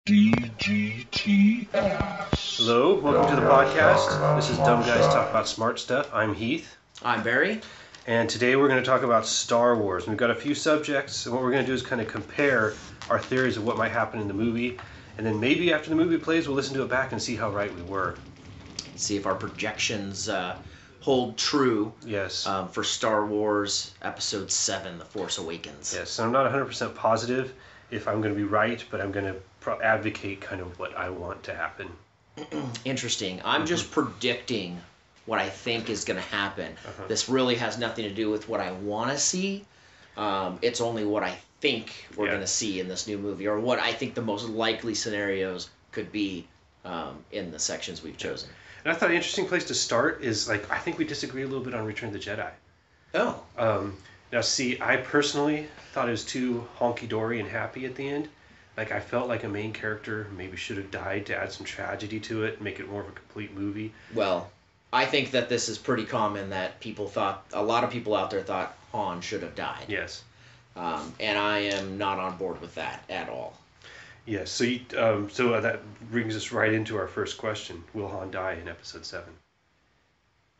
DGTS. Hello, welcome to the podcast. This is Dumb Guys Talk About Smart Stuff. I'm Heath. I'm Barry. And today we're going to talk about Star Wars. We've got a few subjects, and what we're going to do is kind of compare our theories of what might happen in the movie. And then maybe after the movie plays, we'll listen to it back and see how right we were. See if our projections hold true. Yes. For Star Wars Episode 7, The Force Awakens. Yes, and I'm not 100% positive if I'm going to be right, but I'm going to advocate kind of what I want to happen. Interesting. I'm just predicting what I think is going to happen. This really has nothing to do with what I want to see. It's only what I think we're going to see in this new movie, or what I think the most likely scenarios could be in the sections we've chosen. And I thought an interesting place to start is, I think we disagree a little bit on Return of the Jedi. Oh. Now, see, I personally thought it was too honky-dory and happy at the end. I felt like a main character maybe should have died to add some tragedy to it, make it more of a complete movie. Well, I think that this is pretty common that a lot of people out there thought Han should have died. Yes. And I am not on board with that at all. Yes, so that brings us right into our first question. Will Han die in Episode 7?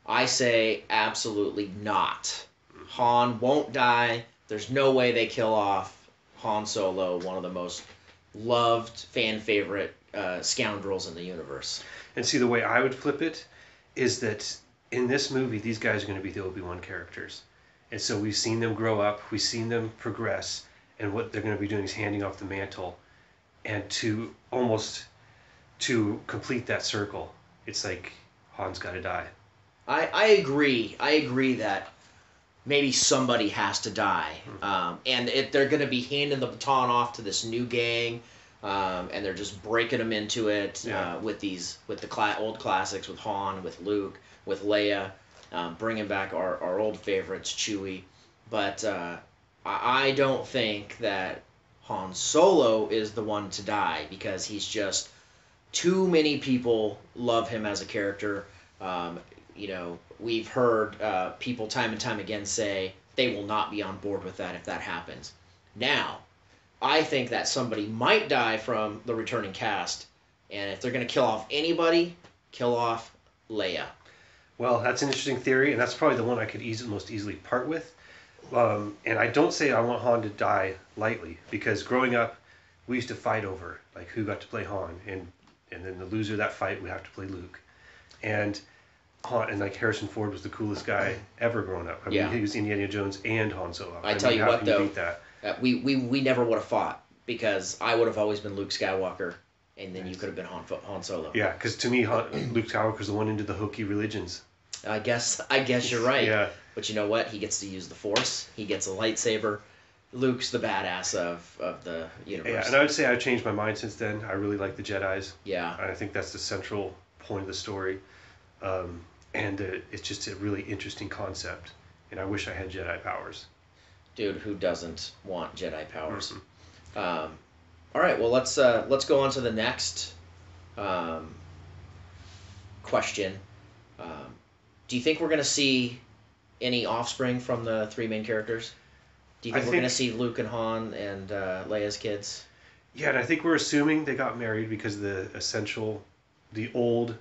I say absolutely not. Han won't die. There's no way they kill off Han Solo, one of the most loved, fan favorite scoundrels in the universe. And see, the way I would flip it is that in this movie, these guys are going to be the Obi-Wan characters. And so we've seen them grow up, we've seen them progress, and what they're going to be doing is handing off the mantle. And to complete that circle, it's like Han's got to die. I agree. I agree that maybe somebody has to die. And they're going to be handing the baton off to this new gang, and they're just breaking them into it with the old classics, with Han, with Luke, with Leia, bringing back our old favorites, Chewie. But I don't think that Han Solo is the one to die, because he's just too many people love him as a character. We've heard people time and time again say they will not be on board with that if that happens. Now, I think that somebody might die from the returning cast, and if they're going to kill off anybody, kill off Leia. Well, that's an interesting theory, and that's probably the one I could most easily part with. And I don't say I want Han to die lightly, because growing up, we used to fight over who got to play Han, and then the loser of that fight would have to play Luke. And Han, and Harrison Ford was the coolest guy ever growing up. I mean, he was Indiana Jones and Han Solo. I tell you what, though, beat that? We never would have fought, because I would have always been Luke Skywalker, and then you could have been Han Solo. Yeah, because to me, Luke Skywalker's the one into the hokey religions. I guess you're right. Yeah. But you know what? He gets to use the Force. He gets a lightsaber. Luke's the badass of the universe. Yeah, and I would say I've changed my mind since then. I really like the Jedis. Yeah. And I think that's the central point of the story. And it's just a really interesting concept. And I wish I had Jedi powers. Dude, who doesn't want Jedi powers? Mm-hmm. All right, well, let's go on to the next question. Do you think we're going to see any offspring from the three main characters? Do you think we're going to see Luke and Han and Leia's kids? Yeah, and I think we're assuming they got married because of the old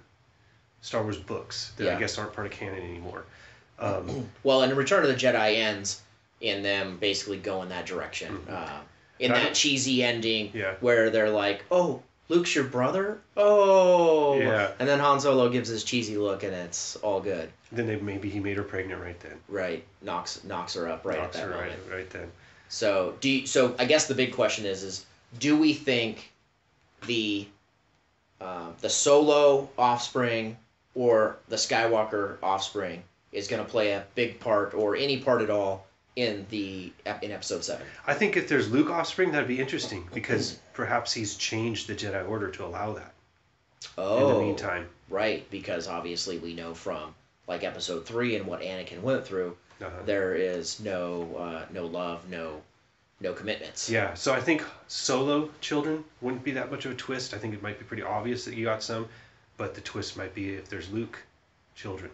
Star Wars books that I guess aren't part of canon anymore. Well, and Return of the Jedi ends in them basically going that direction. In that cheesy ending where they're like, oh, Luke's your brother? Oh! Yeah. And then Han Solo gives his cheesy look, and it's all good. Then maybe he made her pregnant right then. Right. Knocks her up at that moment. Right then. So I guess the big question is do we think the Solo offspring or the Skywalker offspring is going to play a big part, or any part at all, in Episode 7? I think if there's Luke offspring, that'd be interesting, because perhaps he's changed the Jedi Order to allow that. Oh, in the meantime, right? Because obviously we know from Episode 3 and what Anakin went through, there is no love, no commitments. Yeah, so I think Solo children wouldn't be that much of a twist. I think it might be pretty obvious that you got some, but the twist might be if there's Luke children.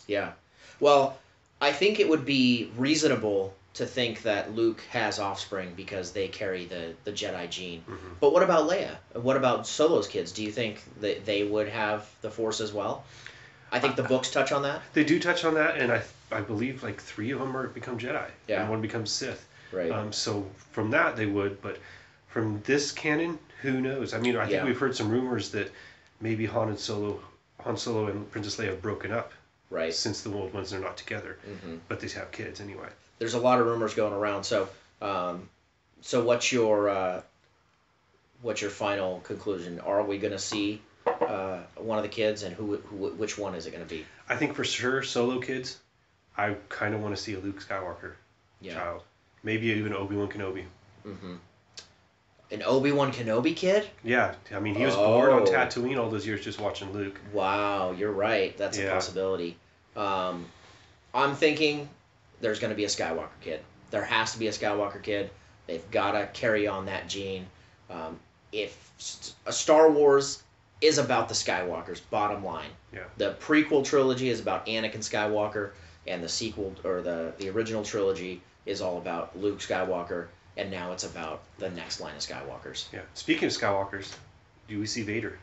Yeah. Well, I think it would be reasonable to think that Luke has offspring because they carry the Jedi gene. Mm-hmm. But what about Leia? What about Solo's kids? Do you think that they would have the Force as well? I think the books touch on that. They do touch on that, and I believe like 3 of them become Jedi, Yeah. and 1 becomes Sith. Right. So from that they would, but from this canon, who knows? I mean, I think we've heard some rumors that maybe Han Solo and Princess Leia have broken up. Right. Since the old ones are not together, Mm-hmm. but they have kids anyway. There's a lot of rumors going around. So, so what's your final conclusion? Are we going to see one of the kids, and which one is it going to be? I think for sure Solo kids. I kind of want to see a Luke Skywalker child, maybe even Obi-Wan Kenobi. Mm-hmm. An Obi-Wan Kenobi kid? Yeah, I mean he was born on Tatooine all those years just watching Luke. Wow, you're right. That's a possibility. I'm thinking there's going to be a Skywalker kid. There has to be a Skywalker kid. They've got to carry on that gene. If a Star Wars is about the Skywalkers, bottom line. Yeah. The prequel trilogy is about Anakin Skywalker, and the sequel or the original trilogy is all about Luke Skywalker, and now it's about the next line of Skywalkers. Yeah. Speaking of Skywalkers, do we see Vader?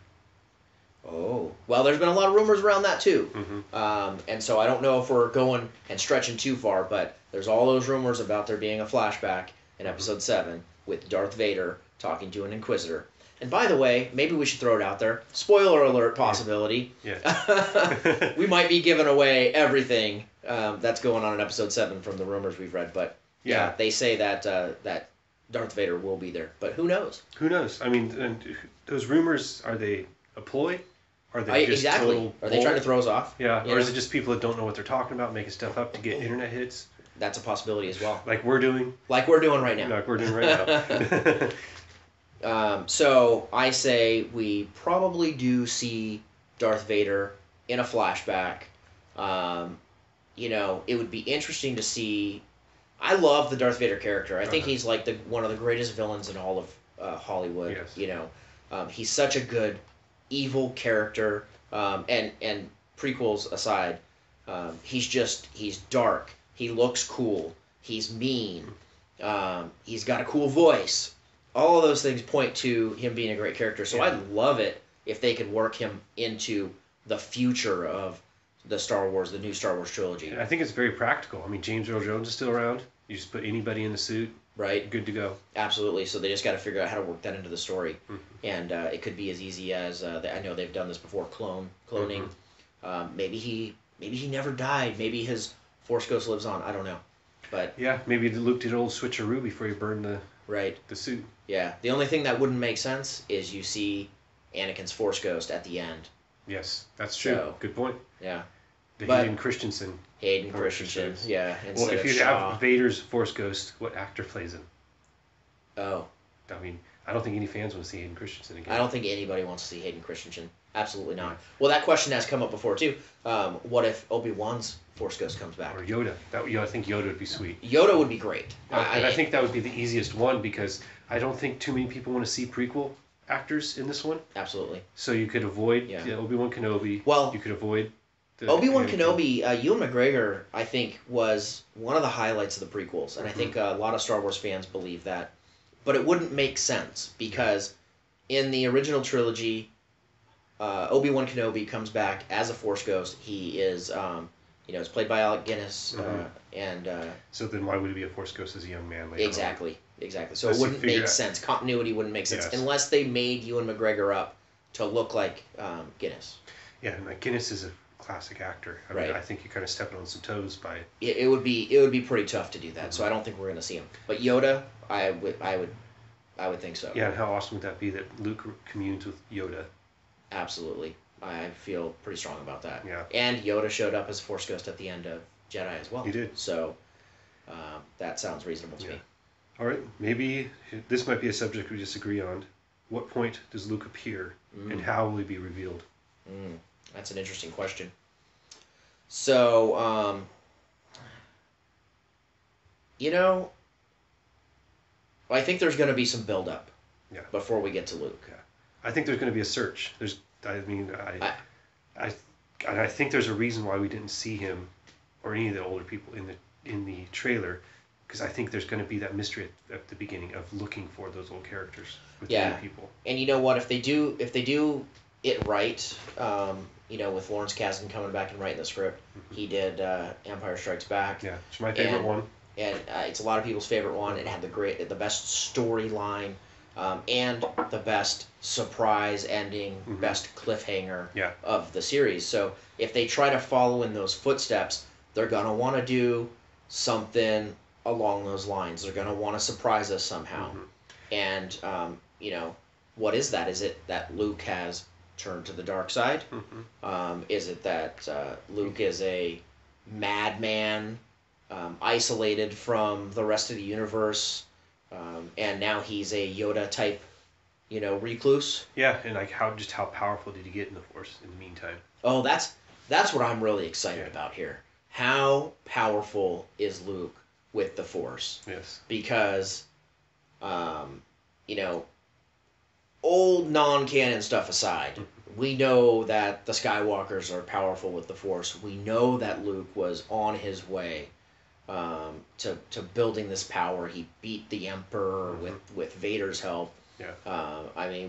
Oh, well, there's been a lot of rumors around that too. Mm-hmm. And so I don't know if we're going and stretching too far, but there's all those rumors about there being a flashback in Episode 7 with Darth Vader talking to an Inquisitor. And by the way, maybe we should throw it out there. Spoiler alert possibility. Yeah. We might be giving away everything that's going on in Episode 7 from the rumors we've read. But yeah, they say that that Darth Vader will be there. But who knows? Who knows? I mean, and those rumors, are they a ploy? Are they just exactly. Are they trying to throw us off? Yeah. Or is it just people that don't know what they're talking about, making stuff up to get internet hits? That's a possibility as well. Like we're doing? Like we're doing right now. Like we're doing right now. So I say we probably do see Darth Vader in a flashback. It would be interesting to see. I love the Darth Vader character. I think he's like one of the greatest villains in all of Hollywood. Yes. He's such a good evil character. And prequels aside, he's dark. He looks cool. He's mean. He's got a cool voice. All of those things point to him being a great character. So I'd love it if they could work him into the future of the new Star Wars trilogy. I think it's very practical. I mean, James Earl Jones is still around. You just put anybody in the suit. Right. Good to go. Absolutely. So they just got to figure out how to work that into the story. Mm-hmm. And it could be as easy as, I know they've done this before, cloning. Mm-hmm. Maybe he never died. Maybe his Force Ghost lives on. I don't know. But yeah, maybe Luke did an old switcheroo before he burned the suit. Yeah. The only thing that wouldn't make sense is you see Anakin's Force Ghost at the end. Yes, that's true. So, good point. Yeah. Hayden Christensen. Yeah. Well, if you have Vader's Force Ghost, what actor plays him? Oh. I mean, I don't think any fans want to see Hayden Christensen again. I don't think anybody wants to see Hayden Christensen. Absolutely not. Well, that question has come up before too. What if Obi-Wan's Force Ghost comes back? Or Yoda. I think Yoda would be sweet. Yoda would be great. I think that would be the easiest one because I don't think too many people want to see prequel actors in this one. Absolutely. So you could avoid Obi-Wan Kenobi. Well, you could avoid Obi-Wan Kenobi. Ewan McGregor, I think, was one of the highlights of the prequels, and I think a lot of Star Wars fans believe that. But it wouldn't make sense because in the original trilogy, Obi-Wan Kenobi comes back as a Force Ghost. He is, is played by Alec Guinness, and so then why would he be a Force Ghost as a young man later? Exactly. So it wouldn't make sense. Continuity wouldn't make sense unless they made Ewan McGregor up to look like Guinness. Yeah, and Guinness is a classic actor. I mean, I think you're kind of stepping on some toes by. It would be pretty tough to do that. So I don't think we're going to see him. But Yoda, I would think so. Yeah, and how awesome would that be that Luke communes with Yoda? Absolutely. I feel pretty strong about that. Yeah. And Yoda showed up as Force Ghost at the end of Jedi as well. He did. So that sounds reasonable to me. All right, maybe this might be a subject we disagree on. What point does Luke appear, and how will he be revealed? That's an interesting question. So, I think there's going to be some build-up before we get to Luke. Yeah. I think there's going to be a search. I think there's a reason why we didn't see him or any of the older people in the trailer, because I think there's going to be that mystery at the beginning of looking for those old characters with the Yeah. new people. And you know what? If they do it right, with Lawrence Kasdan coming back and writing the script, he did Empire Strikes Back. Yeah, it's my favorite one. And it's a lot of people's favorite one. It had the best storyline, and the best surprise ending, best cliffhanger of the series. So if they try to follow in those footsteps, they're gonna want to do something along those lines. They're gonna want to surprise us somehow. And what is that? Is it that Luke has turned to the dark side? Is it that Luke is a madman, isolated from the rest of the universe, and now he's a Yoda type, recluse? Yeah, and like how powerful did he get in the Force in the meantime? Oh, that's what I'm really excited about here. How powerful is Luke with the Force? Yes. Because, old non-canon stuff aside, we know that the Skywalkers are powerful with the Force. We know that Luke was on his way to building this power. He beat the Emperor with Vader's help. Yeah.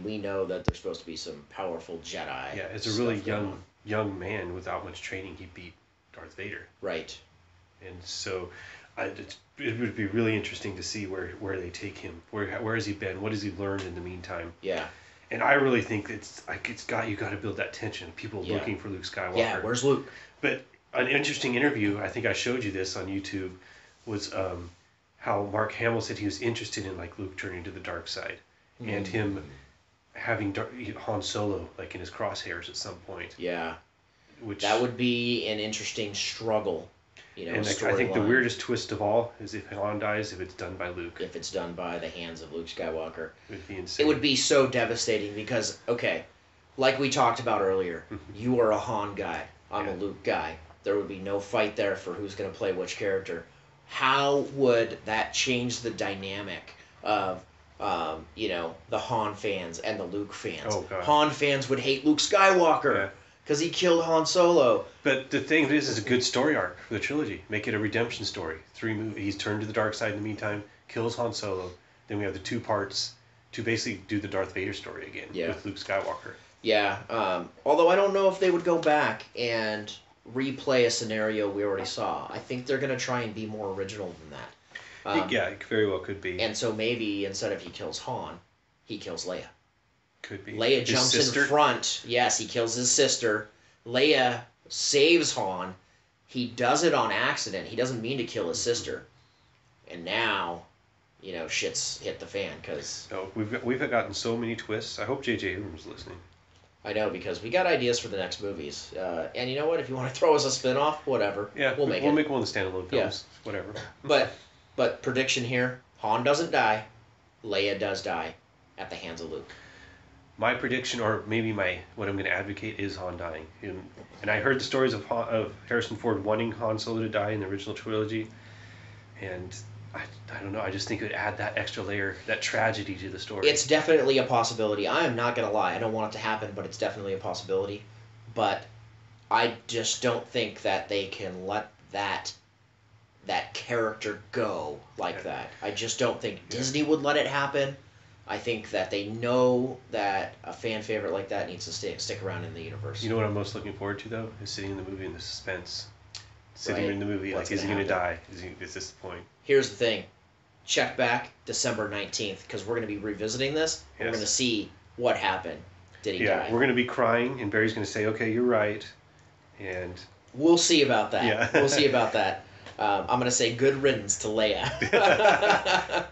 We know that there's supposed to be some powerful Jedi. Yeah, as a really young man without much training, he beat Darth Vader. Right. And so, it would be really interesting to see where they take him. Where has he been? What has he learned in the meantime? Yeah. And I really think you got to build that tension. People looking for Luke Skywalker. Yeah. Where's Luke? But an interesting interview, I think I showed you this on YouTube, was how Mark Hamill said he was interested in like Luke turning to the dark side, and him having Han Solo like in his crosshairs at some point. Yeah. That would be an interesting struggle. And I think the weirdest twist of all is if Han dies, if it's done by Luke. If it's done by the hands of Luke Skywalker. It would be insane. It would be so devastating because, okay, like we talked about earlier, you are a Han guy. I'm a Luke guy. There would be no fight there for who's going to play which character. How would that change the dynamic of, the Han fans and the Luke fans? Oh, God. Han fans would hate Luke Skywalker because he killed Han Solo. But the thing is a good story arc for the trilogy. Make it a redemption story. 3 movies. He's turned to the dark side in the meantime, kills Han Solo. Then we have the 2 parts to basically do the Darth Vader story again with Luke Skywalker. Yeah. Although I don't know if they would go back and replay a scenario we already saw. I think they're going to try and be more original than that. It very well could be. And so maybe instead of he kills Han, he kills Leia. Could be. Leia jumps in front. Yes, he kills his sister. Leia saves Han. He does it on accident. He doesn't mean to kill his sister. And now, shit's hit the fan because... Oh, we've gotten so many twists. I hope J.J. Abrams is listening. I know, because we got ideas for the next movies. And you know what? If you want to throw us a spin-off, whatever. Yeah, we'll make one of the standalone films. Yeah. Whatever. But prediction here, Han doesn't die. Leia does die at the hands of Luke. My prediction, or maybe what I'm going to advocate, is Han dying. And I heard the stories of Harrison Ford wanting Han Solo to die in the original trilogy. And I don't know, I just think it would add that extra layer, that tragedy to the story. It's definitely a possibility. I am not going to lie. I don't want it to happen, but it's definitely a possibility. But I just don't think that they can let that character go like that. I just don't think Disney would let it happen. I think that they know that a fan favorite like that needs to stick around in the universe. You know what I'm most looking forward to, though? Is sitting in the movie in the suspense. Sitting in the movie, What's is he going to die? Is this the point? Here's the thing. Check back December 19th, because we're going to be revisiting this. Yes. We're going to see what happened. Did he die? We're going to be crying, and Barry's going to say, okay, you're right. And we'll see about that. Yeah. We'll see about that. I'm going to say good riddance to Leia.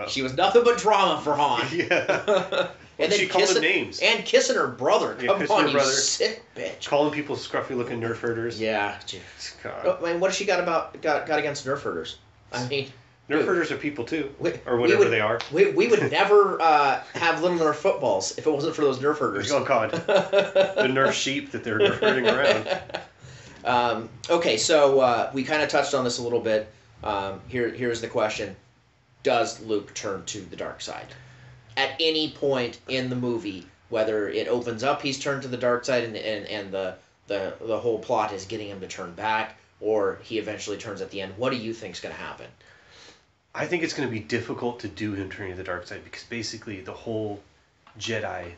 She was nothing but drama for Han. Yeah. And then she called them names. And kissing her brother. Come on, you sick bitch. Calling people scruffy-looking nerf herders. Yeah. God. I mean, what has she got against nerf herders? I mean... Nerf herders are people, too. Or whatever they are. We would never have little Nerf footballs if it wasn't for those nerf herders. Oh, God. The nerf sheep that they're nerf herding around. Okay, so we kind of touched on this a little bit. Here's the question. Does Luke turn to the dark side? At any point in the movie, whether it opens up he's turned to the dark side and the whole plot is getting him to turn back, or he eventually turns at the end, what do you think's going to happen? I think it's going to be difficult to do him turning to the dark side because basically the whole Jedi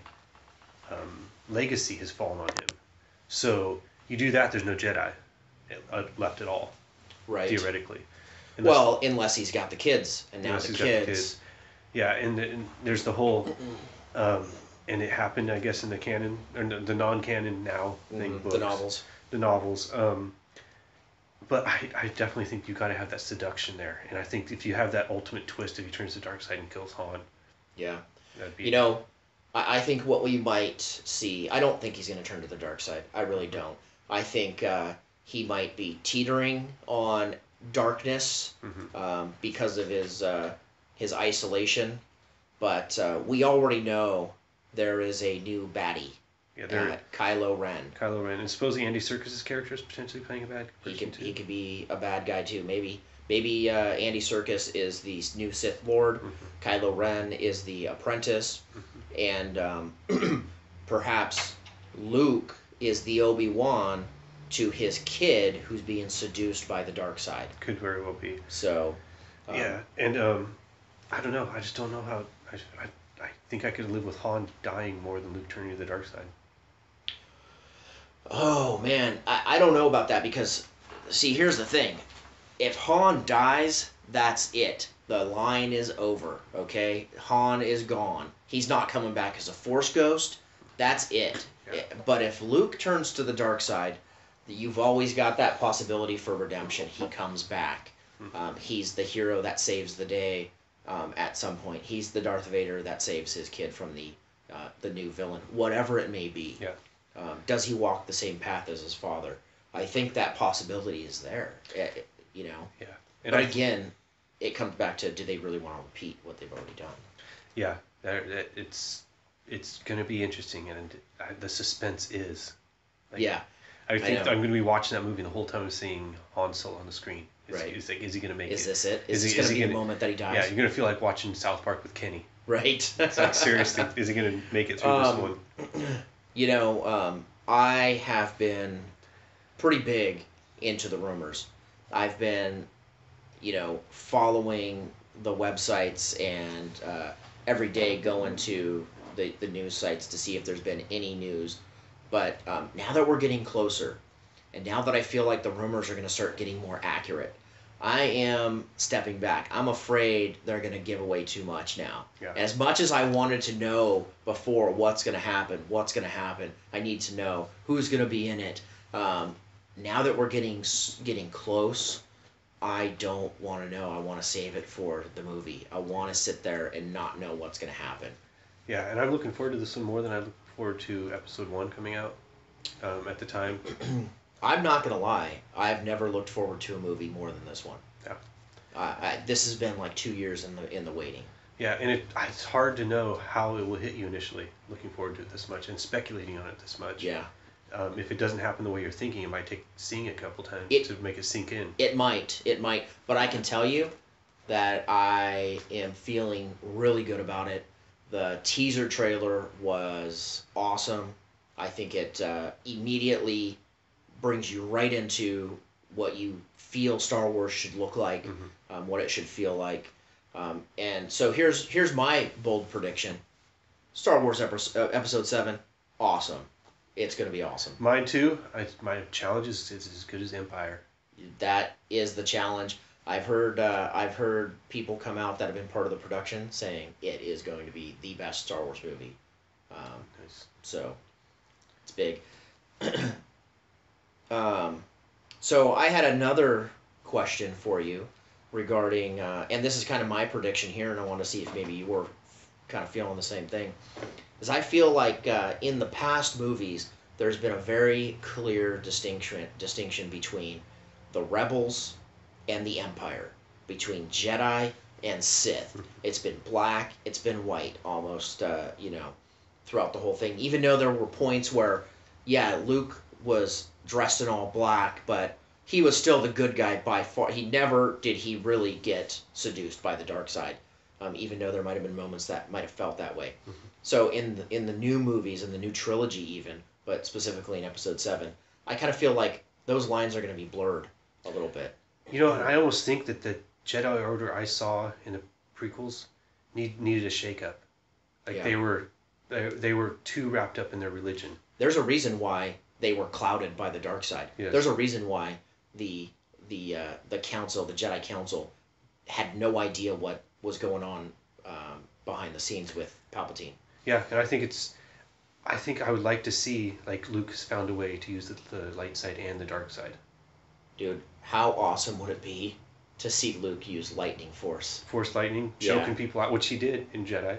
legacy has fallen on him. So you do that, there's no Jedi left at all, Right. theoretically. Unless he's got the kids, and now the kids. Yeah, and there's the whole, and it happened, I guess, in the canon, or the non-canon now thing, books, the novels. But I definitely think you got to have that seduction there, and I think if you have that ultimate twist, if he turns to the dark side and kills Han, yeah, that'd be. You know, I think what we might see. I don't think he's going to turn to the dark side. I really don't. I think he might be teetering on darkness because of his isolation, but we already know there is a new baddie. Yeah, Kylo Ren. And supposedly Andy Serkis' character is potentially playing a bad person too. He could be a bad guy too. Maybe Andy Serkis is the new Sith Lord. Kylo Ren is the apprentice, and perhaps Luke is the Obi-Wan to his kid who's being seduced by the dark side. Could very well be. So. Yeah, and I don't know. I just don't know how. I think I could live with Han dying more than Luke turning to the dark side. Oh man, I don't know about that because, see, here's the thing: if Han dies, that's it. The line is over. Okay, Han is gone. He's not coming back as a Force ghost. That's it. Yeah. But if Luke turns to the dark side, you've always got that possibility for redemption. He comes back. He's the hero that saves the day. At some point, he's the Darth Vader that saves his kid from the new villain, whatever it may be. Yeah. Does he walk the same path as his father? I think that possibility is there. You know. Yeah. But again, it comes back to, do they really want to repeat what they've already done? Yeah. It's going to be interesting, and the suspense is. Yeah. I think I'm going to be watching that movie the whole time I'm seeing Han Solo on the screen. Right. Is he going to make it? Is this it? Is this going to be the moment that he dies? Yeah, you're going to feel like watching South Park with Kenny. Right. It's like, seriously, is he going to make it through this one? You know, I have been pretty big into the rumors. I've been, following the websites and every day going to the news sites to see if there's been any news. But now that we're getting closer, and now that I feel like the rumors are going to start getting more accurate, I am stepping back. I'm afraid they're going to give away too much now. Yeah. As much as I wanted to know before what's going to happen, I need to know who's going to be in it. Now that we're getting close, I don't want to know. I want to save it for the movie. I want to sit there and not know what's going to happen. Yeah, and I'm looking forward to this one more than I look forward to Episode 1 coming out at the time. I'm not going to lie. I've never looked forward to a movie more than this one. Yeah. This has been like 2 years in the waiting. Yeah, and it's hard to know how it will hit you initially, looking forward to it this much and speculating on it this much. Yeah. If it doesn't happen the way you're thinking, it might take seeing it a couple times to make it sink in. It might. But I can tell you that I am feeling really good about it. The teaser trailer was awesome. I think it immediately brings you right into what you feel Star Wars should look like, what it should feel like. And so here's my bold prediction. Star Wars Episode 7, awesome. It's going to be awesome. Mine too. My challenge is as good as Empire. That is the challenge. I've heard people come out that have been part of the production saying it is going to be the best Star Wars movie. Nice. So it's big. So I had another question for you regarding, and this is kind of my prediction here, and I want to see if maybe you were kind of feeling the same thing. Is I feel like in the past movies, there's been a very clear distinction between the Rebels and the Empire, between Jedi and Sith. It's been black, it's been white, almost, throughout the whole thing. Even though there were points where, yeah, Luke was dressed in all black, but he was still the good guy by far. He never did he really get seduced by the dark side, even though there might have been moments that might have felt that way. So in the new movies, in the new trilogy even, but specifically in Episode 7, I kind of feel like those lines are going to be blurred a little bit. I almost think that Jedi Order I saw in the prequels needed a shakeup. Like Yeah. they were too wrapped up in their religion. There's a reason why they were clouded by the dark side. Yes. There's a reason why the council, the Jedi Council, had no idea what was going on behind the scenes with Palpatine. Yeah, and I think I would like to see like Luke has found a way to use the light side and the dark side. Dude, how awesome would it be to see Luke use lightning force? Force lightning, choking people out, which he did in Jedi.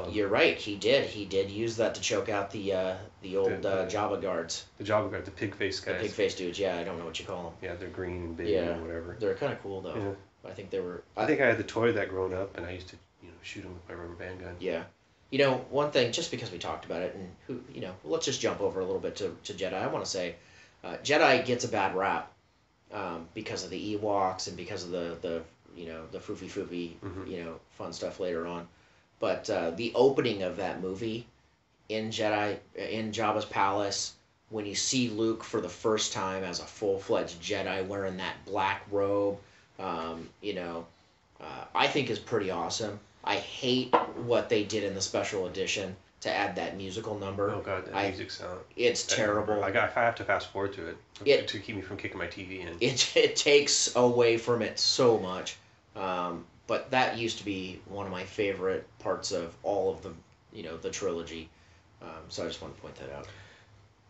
You're right, he did. He did use that to choke out the old Jabba guards. The Jabba guard, the pig face guys. The pig face dudes, yeah, I don't know what you call them. Yeah, they're green and big Yeah. and whatever. They're kind of cool, though. Yeah. I think they were... I think I had the toy of that growing up, and I used to shoot them with my rubber band gun. Yeah. You know, one thing, just because we talked about it, and let's just jump over a little bit to Jedi. I want to say, Jedi gets a bad rap because of the Ewoks and because of the foofy, fun stuff later on. But the opening of that movie in Jabba's palace, when you see Luke for the first time as a full-fledged Jedi wearing that black robe, I think is pretty awesome. I hate what they did in the special edition to add that musical number. Oh god, that music sound. It's terrible. I have to fast forward to it to keep me from kicking my TV in. It takes away from it so much. But that used to be one of my favorite parts of all of the trilogy. So I just want to point that out.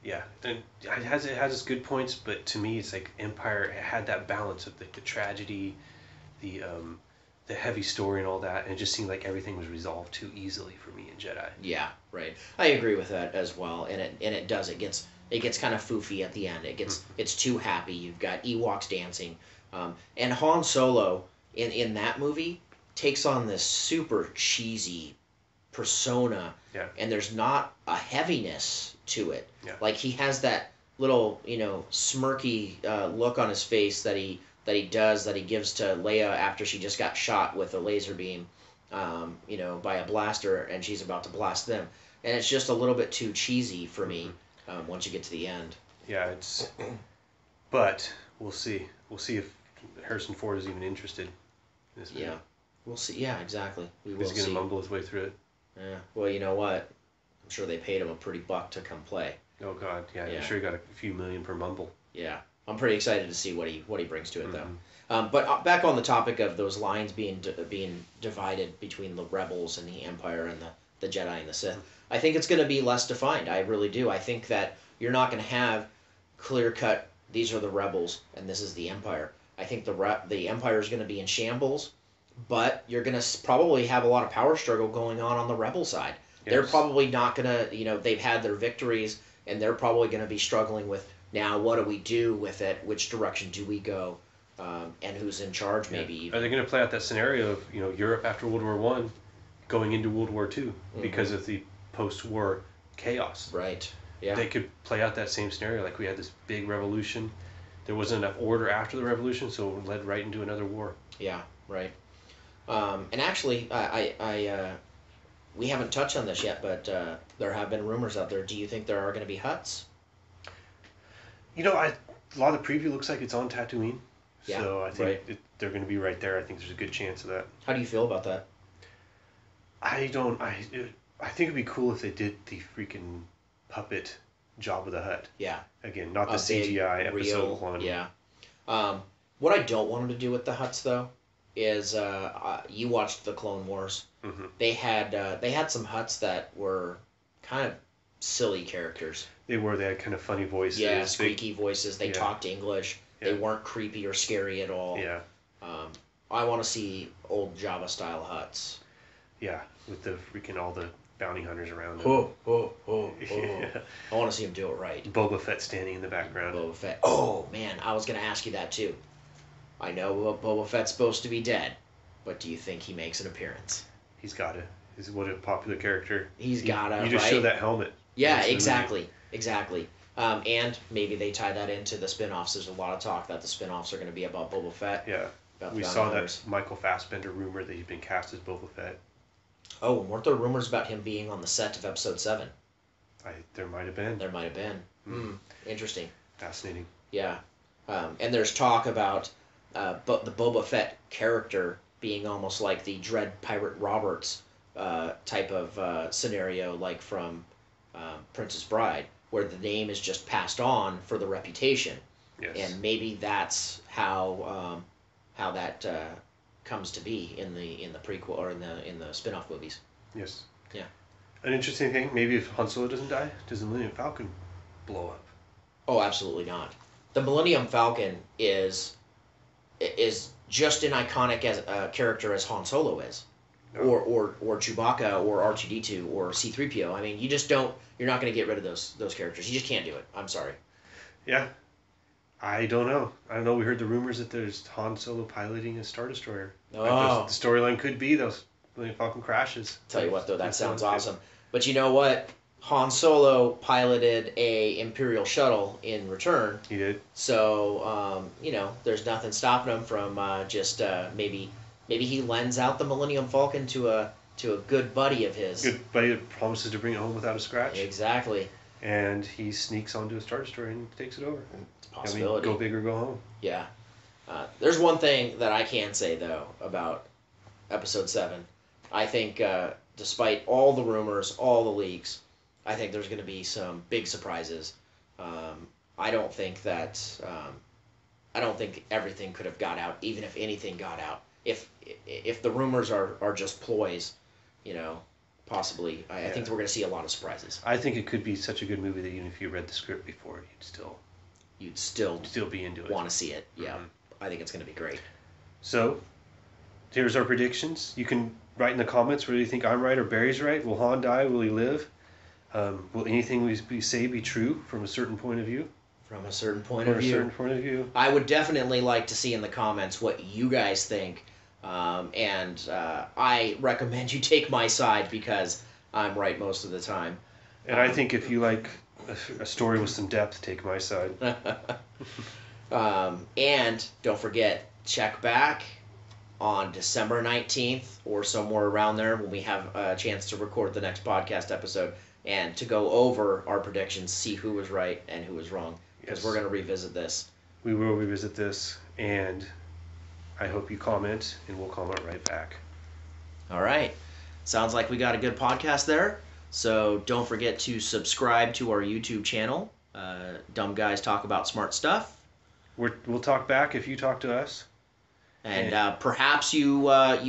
Yeah, then it has its good points, but to me, it's like Empire had that balance of the tragedy, the heavy story and all that, and it just seemed like everything was resolved too easily for me in Jedi. Yeah, right. I agree with that as well, and it does. It gets kind of foofy at the end. It's too happy. You've got Ewoks dancing, and Han Solo in that movie takes on this super cheesy persona, and there's not a heaviness to it. Yeah. Like he has that little smirky look on his face that he gives to Leia after she just got shot with a laser beam, by a blaster, and she's about to blast them, and it's just a little bit too cheesy for me once you get to the end. Yeah, but we'll see. We'll see if Harrison Ford is even interested in this movie. Yeah, we'll see. Yeah, exactly. We will He's see. gonna mumble his way through it. Yeah. Well, you know what? I'm sure they paid him a pretty buck to come play. Oh god, yeah. Yeah. I'm sure he got a few million per mumble. Yeah. I'm pretty excited to see what he brings to it, though. But back on the topic of those lines being divided between the rebels and the Empire and the Jedi and the Sith, I think it's going to be less defined. I really do. I think that you're not going to have clear-cut, these are the rebels and this is the Empire. I think the Empire is going to be in shambles, but you're going to probably have a lot of power struggle going on the rebel side. Yes. They're probably not going to, they've had their victories, and they're probably going to be struggling with, now, what do we do with it? Which direction do we go? And who's in charge, maybe? Are they going to play out that scenario of Europe after World War I going into World War II because of the post-war chaos? Right. Yeah. They could play out that same scenario. Like we had this big revolution. There wasn't enough order after the revolution, so it led right into another war. Yeah. Right. And actually, we haven't touched on this yet, but there have been rumors out there. Do you think there are going to be Hutts? A lot of the preview looks like it's on Tatooine. Yeah, so I think they're going to be right there. I think there's a good chance of that. How do you feel about that? I think it'd be cool if they did the freaking puppet Jabba the Hutt. Yeah. Again, not the CGI episode one. Yeah. What I don't want them to do with the Hutts, though, is you watched the Clone Wars. Mm-hmm. They had some Hutts that were kind of silly characters. They had kind of funny voices. Yeah, squeaky voices. They talked English. Yeah. They weren't creepy or scary at all. Yeah. I want to see old Jabba-style Hutts. Yeah, with the freaking all the bounty hunters around them. Yeah. I want to see him do it right. Boba Fett standing in the background. Boba Fett. Oh, man, I was going to ask you that, too. I know Boba Fett's supposed to be dead, but do you think he makes an appearance? He's got to. He's what a popular character. He's got to, You just show that helmet. Yeah, exactly. And maybe they tie that into the spin-offs. There's a lot of talk that the spin-offs are going to be about Boba Fett. Yeah. We saw that Michael Fassbender rumor that he's been cast as Boba Fett. Oh, weren't there rumors about him being on the set of Episode 7? There might have been. Interesting. Fascinating. Yeah. And there's talk about but the Boba Fett character being almost like the Dread Pirate Roberts type of scenario, like from Princess Bride, where the name is just passed on for the reputation. Yes. And maybe that's how that comes to be in the prequel or in the spin-off movies. Yes. Yeah. An interesting thing, maybe if Han Solo doesn't die, does the Millennium Falcon blow up? Oh, absolutely not. The Millennium Falcon is just an iconic as character as Han Solo is, No. or Chewbacca, or R2D2, or C-3PO. I mean, you're not going to get rid of those characters. You just can't do it. I'm sorry. Yeah. I don't know. We heard the rumors that there's Han Solo piloting a Star Destroyer. Oh. Like the storyline could be those Millennium Falcon crashes. Tell you what, though, that sounds good. awesome. But you know what? Han Solo piloted a Imperial shuttle in Return. He did. So, there's nothing stopping him from maybe he lends out the Millennium Falcon to a good buddy of his. Good buddy that promises to bring it home without a scratch. Exactly. And he sneaks onto a Star Destroyer and takes it over. It's a possibility. Go big or go home. Yeah. There's one thing that I can say, though, about Episode 7. I think, despite all the rumors, all the leaks, I think there's going to be some big surprises. I don't think everything could have got out, even if anything got out. If the rumors are just ploys, possibly. I think that we're going to see a lot of surprises. I think it could be such a good movie that even if you read the script before, You'd still be into it. Want to see it. Yeah. Mm-hmm. I think it's going to be great. So, here's our predictions. You can write in the comments whether you think I'm right or Barry's right. Will Han die? Will he live? Will anything we say be true from a certain point of view? From a certain point of view. I would definitely like to see in the comments what you guys think. And I recommend you take my side because I'm right most of the time. And I think if you like a story with some depth, take my side. And don't forget, check back on December 19th or somewhere around there when we have a chance to record the next podcast episode and to go over our predictions, see who was right and who was wrong. Because we're going to revisit this. We will revisit this, and I hope you comment, and we'll comment right back. All right. Sounds like we got a good podcast there. So don't forget to subscribe to our YouTube channel. Dumb Guys Talk About Smart Stuff. We'll talk back if you talk to us. And perhaps you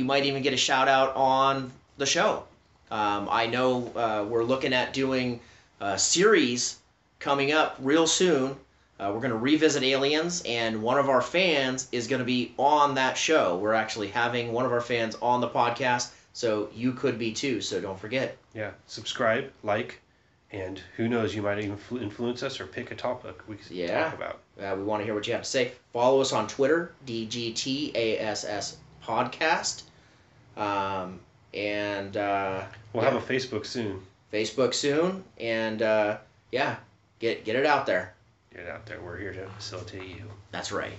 might even get a shout out on the show. I know we're looking at doing a series coming up real soon. We're going to revisit Aliens, and one of our fans is going to be on that show. We're actually having one of our fans on the podcast, so you could be too, so don't forget. Yeah, subscribe, like, and who knows, you might even influence us or pick a topic we can talk about. We want to hear what you have to say. Follow us on Twitter, DGTASS Podcast. And we'll have a Facebook soon. And get it out there. Get it out there. We're here to facilitate you. That's right.